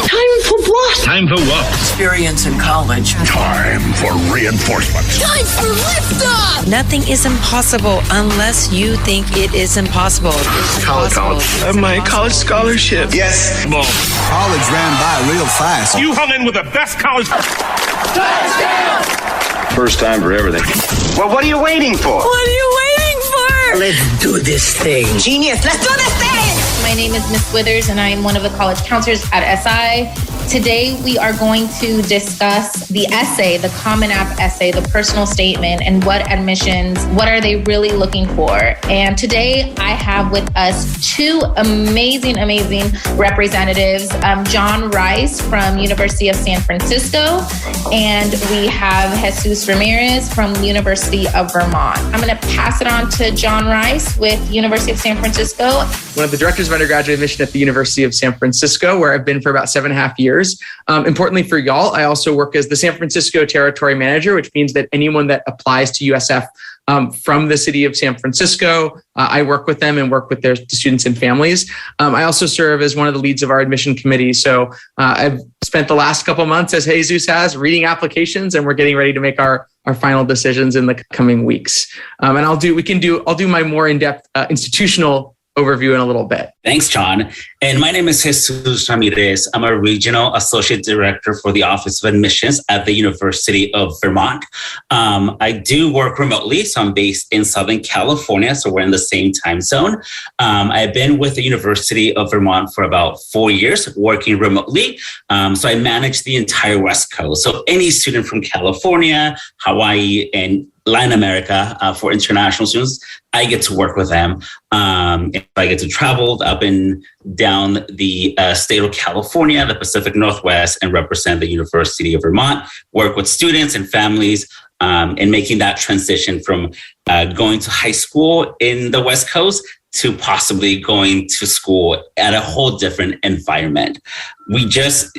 Time for what? Time for what? Experience in college. Time for reinforcement. Time for liftoff! Nothing is impossible unless you think it is impossible. College. My college scholarship. Yes. Boom. College ran by real fast. You hung in with the best college. Touchdown! First time for everything. Well, what are you waiting for? What are you waiting for? Let's do this thing. Genius, let's do this thing! My name is Miss Withers, and I am one of the college counselors at SI. Today, we are going to discuss the essay, the Common App essay, the personal statement, and what are they really looking for? And today, I have with us two amazing representatives, John Rice from University of San Francisco, and we have Jesus Ramirez from University of Vermont. I'm going to pass it on to John Rice with University of San Francisco. One of the directors of undergraduate admission at the University of San Francisco, where I've been for about 7.5 years. Importantly for y'all, I also work as the San Francisco Territory Manager, which means that anyone that applies to USF from the city of San Francisco, I work with them and work with their students and families. I also serve as one of the leads of our admission committee. So I've spent the last couple months, as Jesus has, reading applications, and we're getting ready to make our final decisions in the coming weeks. And I'll do my more in-depth institutional overview in a little bit. Thanks, John. And my name is Jesus Ramirez. I'm a regional associate director for the Office of Admissions at the University of Vermont. I do work remotely, so I'm based in Southern California, so we're in the same time zone. I've been with the University of Vermont for about 4 years, working remotely. So I manage the entire West Coast. So any student from California, Hawaii, and Latin America for international students, I get to work with them. I get to travel up and down the state of California, the Pacific Northwest, and represent the University of Vermont, work with students and families in making that transition from going to high school in the West Coast to possibly going to school at a whole different environment. We just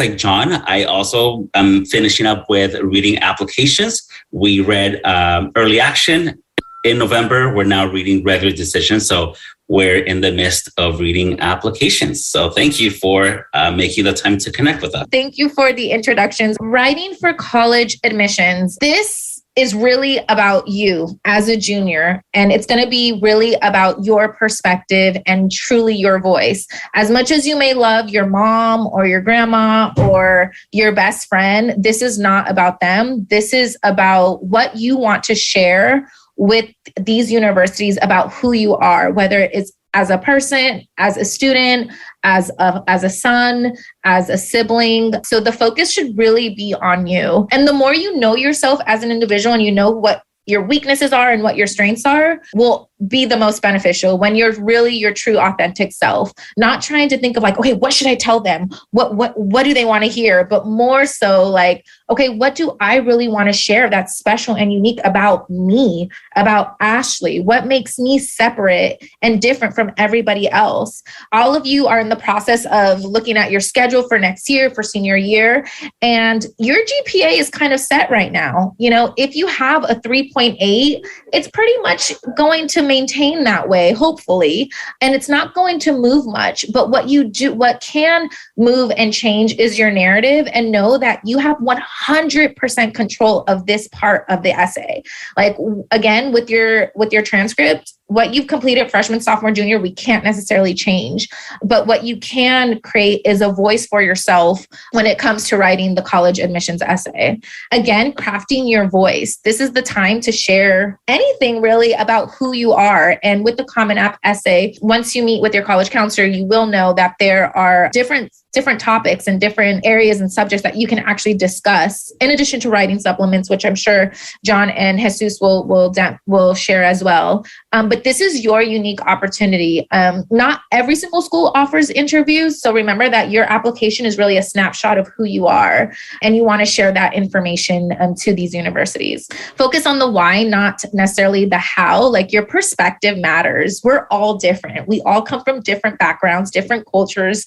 like John, I also am finishing up with reading applications. We read early action in November. We're now reading regular decisions. So we're in the midst of reading applications. So thank you for making the time to connect with us. Thank you for the introductions. Writing for college admissions. This is really about you as a junior, and it's going to be really about your perspective and truly your voice. As much as you may love your mom or your grandma or your best friend, this is not about them. This is about what you want to share with these universities about who you are, whether it's as a person, as a student, as a son, as a sibling. So the focus should really be on you. And the more you know yourself as an individual and you know what your weaknesses are and what your strengths are, will be the most beneficial when you're really your true authentic self, not trying to think of like, okay, what should I tell them? What do they want to hear? But more so like, okay, what do I really want to share that's special and unique about me, about Ashley? What makes me separate and different from everybody else? All of you are in the process of looking at your schedule for next year, for senior year, and your GPA is kind of set right now. You know, if you have a 3.8, it's pretty much going to maintain that way, hopefully, and it's not going to move much. But what can move and change is your narrative, and know that you have 100% control of this part of the essay. Like, again, with your transcript, what you've completed freshman, sophomore, junior, we can't necessarily change. But what you can create is a voice for yourself when it comes to writing the college admissions essay. Again, crafting your voice. This is the time to share anything really about who you are. And with the Common App essay, once you meet with your college counselor, you will know that there are different topics and different areas and subjects that you can actually discuss, in addition to writing supplements, which I'm sure John and Jesus will share as well. But this is your unique opportunity. Not every single school offers interviews. So remember that your application is really a snapshot of who you are, and you want to share that information to these universities. Focus on the why, not necessarily the how. Like, your perspective matters. We're all different. We all come from different backgrounds, different cultures.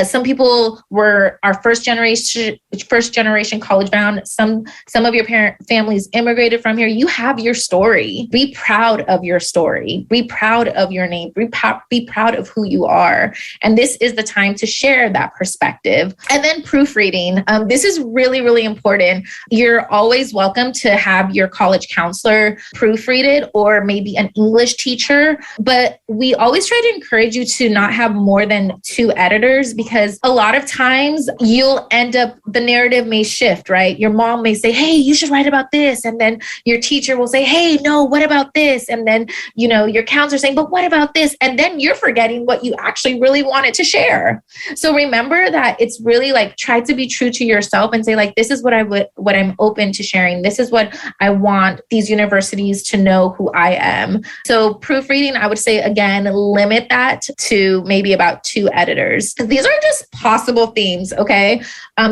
Some people were our first generation college bound. Some of your families immigrated from here. You have your story. Be proud of your story. university. Be proud of your name. Be proud of who you are. And this is the time to share that perspective. And then proofreading. This is really, really important. You're always welcome to have your college counselor proofread it, or maybe an English teacher. But we always try to encourage you to not have more than 2 editors, because a lot of times you'll end up, the narrative may shift, right? Your mom may say, hey, you should write about this. And then your teacher will say, hey, no, what about this? And then, your counselor saying, but what about this? And then you're forgetting what you actually really wanted to share. So remember that it's really like, try to be true to yourself and say like, this is what I'm open to sharing. This is what I want these universities to know who I am. So proofreading, I would say, again, limit that to maybe about 2 editors. These are just possible themes, okay?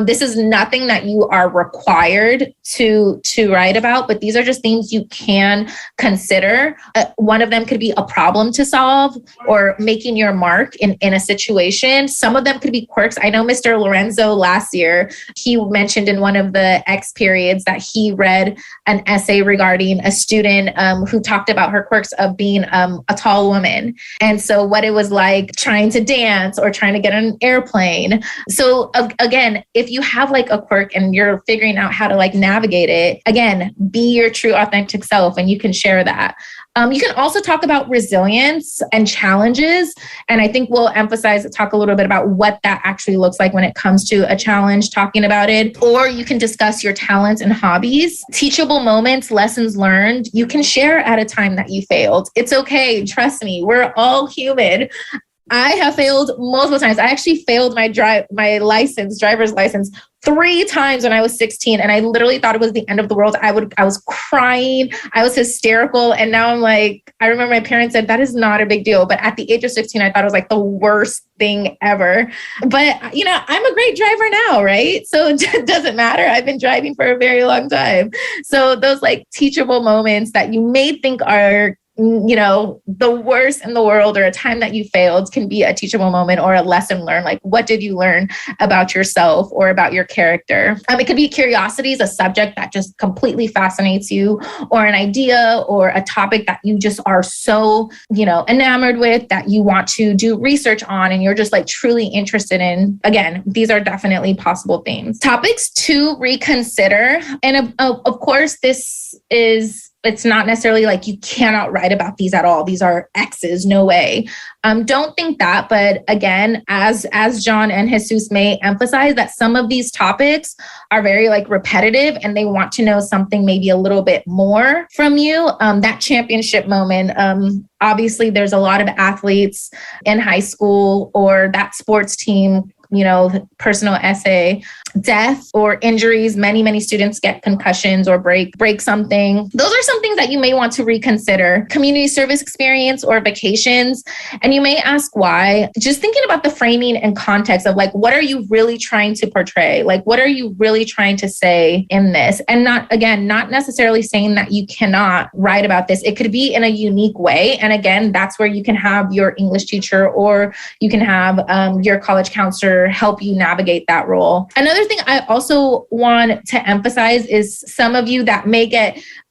This is nothing that you are required to write about, but these are just things you can consider. One of them could be a problem to solve or making your mark in a situation. Some of them could be quirks. I know Mr. Lorenzo last year, he mentioned in one of the X periods that he read an essay regarding a student who talked about her quirks of being a tall woman. And so what it was like trying to dance or trying to get on an airplane. So again, if you have like a quirk and you're figuring out how to like navigate it, again, be your true authentic self and you can share that. You can also talk about resilience and challenges. And I think we'll talk a little bit about what that actually looks like when it comes to a challenge, talking about it. Or you can discuss your talents and hobbies, teachable moments, lessons learned. You can share at a time that you failed. It's okay. Trust me, we're all human. I have failed multiple times. I actually failed my driver's license 3 times when I was 16. And I literally thought it was the end of the world. I was crying. I was hysterical. And now I'm like, I remember my parents said, that is not a big deal. But at the age of 16, I thought it was like the worst thing ever. But, I'm a great driver now, right? So it doesn't matter. I've been driving for a very long time. So those like teachable moments that you may think are the worst in the world or a time that you failed can be a teachable moment or a lesson learned. Like, what did you learn about yourself or about your character? It could be curiosities, a subject that just completely fascinates you, or an idea or a topic that you just are so, enamored with that you want to do research on and you're just like truly interested in. Again, these are definitely possible themes. Topics to reconsider. And of course, it's not necessarily like you cannot write about these at all. These are X's, no way. Don't think that. But again, as John and Jesus may emphasize, that some of these topics are very like repetitive and they want to know something maybe a little bit more from you. That championship moment, obviously there's a lot of athletes in high school or that sports team, personal essay, death or injuries. Many, many students get concussions or break something. Those are some things that you may want to reconsider. Community service experience or vacations. And you may ask why. Just thinking about the framing and context of like, what are you really trying to portray? Like, what are you really trying to say in this? And not necessarily saying that you cannot write about this. It could be in a unique way. And again, that's where you can have your English teacher or you can have your college counselor help you navigate that role. Another thing I also want to emphasize is some of you that may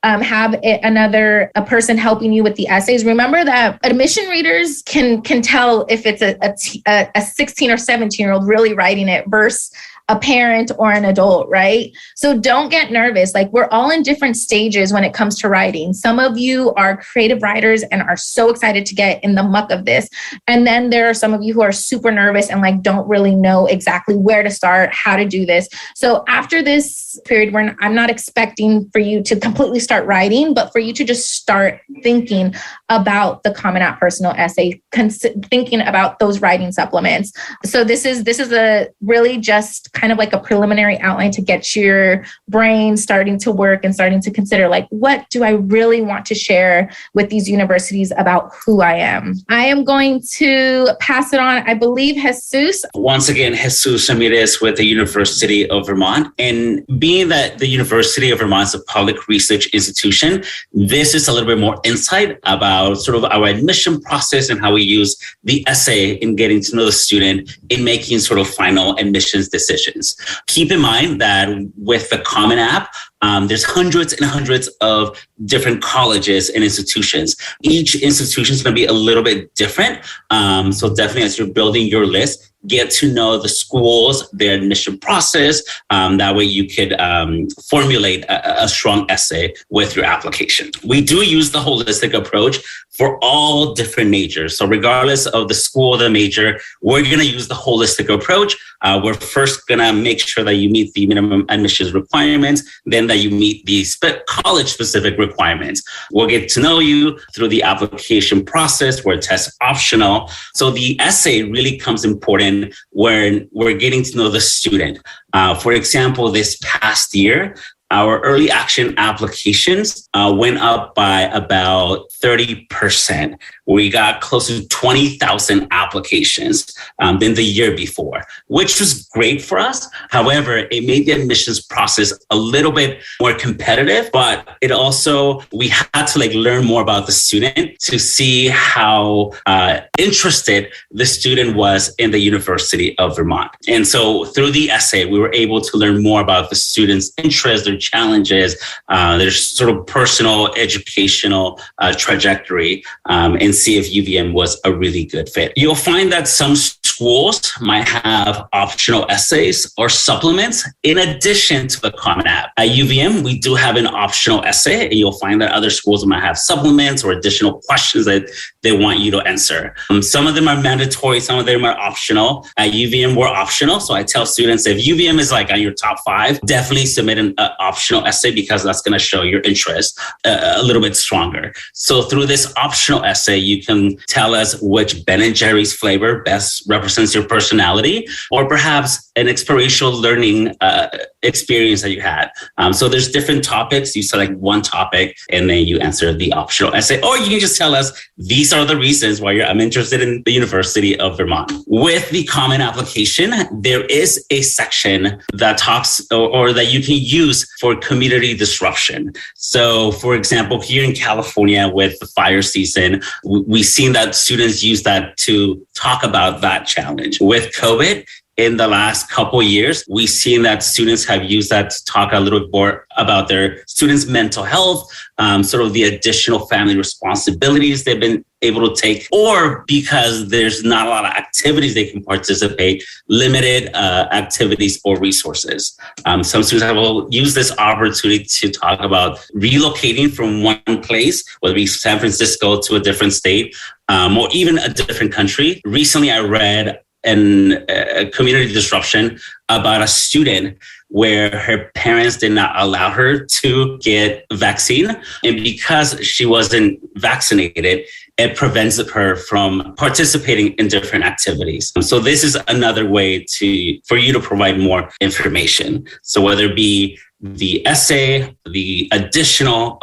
have a person helping you with the essays. Remember that admission readers can tell if it's a 16 or 17-year-old really writing it versus a parent or an adult, right? So don't get nervous. Like, we're all in different stages when it comes to writing. Some of you are creative writers and are so excited to get in the muck of this. And then there are some of you who are super nervous and like don't really know exactly where to start, how to do this. So after this period, I'm not expecting for you to completely start writing, but for you to just start thinking about the Common App personal essay, thinking about those writing supplements. So this is a really just kind of like a preliminary outline to get your brain starting to work and starting to consider, like, what do I really want to share with these universities about who I am? I am going to pass it on, I believe, Jesus. Once again, Jesus Ramirez with the University of Vermont. And being that the University of Vermont is a public research institution, this is a little bit more insight about sort of our admission process and how we use the essay in getting to know the student in making sort of final admissions decisions. admissions. Keep in mind that with the Common App, there's hundreds and hundreds of different colleges and institutions. Each institution is going to be a little bit different. So definitely as you're building your list, get to know the schools, their admission process. That way you could formulate a strong essay with your application. We do use the holistic approach for all different majors. So regardless of the school, the major, we're going to use the holistic approach. We're first going to make sure that you meet the minimum admissions requirements, then that you meet the college-specific requirements. We'll get to know you through the application process where tests optional. So the essay really comes important when we're getting to know the student. For example, this past year, our early action applications went up by about 30%. We got close to 20,000 applications than the year before, which was great for us. However, it made the admissions process a little bit more competitive, but it also, we had to learn more about the student to see how interested the student was in the University of Vermont. And so through the essay, we were able to learn more about the student's interests, their challenges, their sort of personal, educational trajectory, and see if UVM was a really good fit. You'll find that some schools might have optional essays or supplements in addition to the Common App. At UVM, we do have an optional essay, and you'll find that other schools might have supplements or additional questions that they want you to answer. Some of them are mandatory, some of them are optional. At UVM, we're optional. So I tell students, if UVM is on your top 5, definitely submit an optional essay because that's going to show your interest a little bit stronger. So through this optional essay, you can tell us which Ben & Jerry's flavor best represents your personality, or perhaps an experiential learning experience that you had. So there's different topics. You select one topic and then you answer the optional essay, or you can just tell us these are the reasons why I'm interested in the University of Vermont. With the Common Application, there is a section that talks or that you can use for community disruption. So for example, here in California with the fire season, we've seen that students use that to talk about that challenge. With COVID, in the last couple of years, we've seen that students have used that to talk a little bit more about their students' mental health, sort of the additional family responsibilities they've been able to take, or because there's not a lot of activities they can participate, limited activities or resources. Some students will use this opportunity to talk about relocating from one place, whether it be San Francisco to a different state, or even a different country. Recently, I read a community disruption about a student where her parents did not allow her to get vaccine. And because she wasn't vaccinated, it prevents her from participating in different activities. So this is another way for you to provide more information. So whether it be the essay, the additional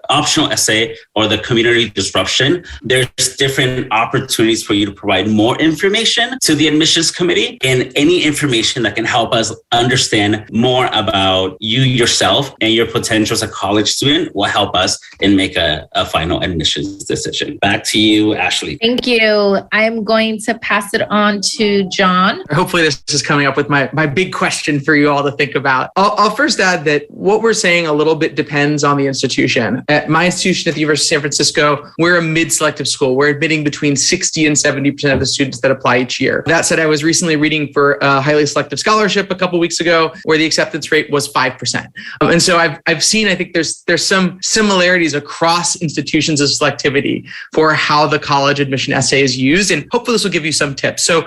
optional essay, or the community disruption, there's different opportunities for you to provide more information to the admissions committee, and any information that can help us understand more about you yourself and your potential as a college student will help us and make a final admissions decision. Back to you, Ashley. Thank you. I'm going to pass it on to John. Hopefully this is coming up with my big question for you all to think about. I'll first add that what we're saying a little bit depends on the institution. At my institution at the University of San Francisco, we're a mid-selective school. We're admitting between 60 and 70% of the students that apply each year. That said, I was recently reading for a highly selective scholarship a couple of weeks ago where the acceptance rate was 5%. And so I've seen, I think there's some similarities across institutions of selectivity for how the college admission essay is used. And hopefully this will give you some tips. So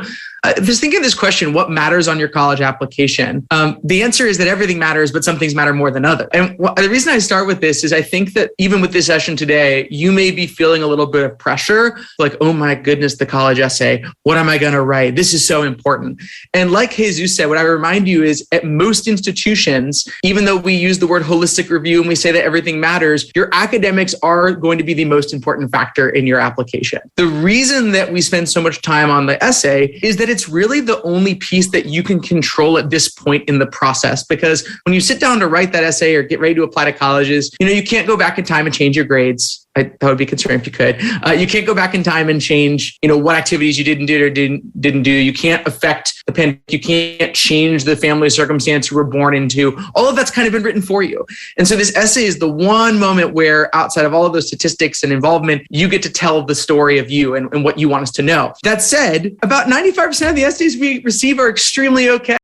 just think of this question, what matters on your college application? The answer is that everything matters, but some things matter more than others. And the reason I start with this is I think that even with this session today, you may be feeling a little bit of pressure, like, oh my goodness, the college essay, what am I going to write? This is so important. And like Jesus said, what I remind you is at most institutions, even though we use the word holistic review and we say that everything matters, your academics are going to be the most important factor in your application. The reason that we spend so much time on the essay is that it's really the only piece that you can control at this point in the process. Because when you sit down to write that essay or get ready to apply to colleges, you can't go back in time and change your grades. That would be concerning if you could. You can't go back in time and change, what activities you didn't do or didn't do. You can't affect the pandemic. You can't change the family circumstance you were born into. All of that's kind of been written for you. And so this essay is the one moment where, outside of all of those statistics and involvement, you get to tell the story of you and what you want us to know. That said, about 95% of the essays we receive are extremely okay.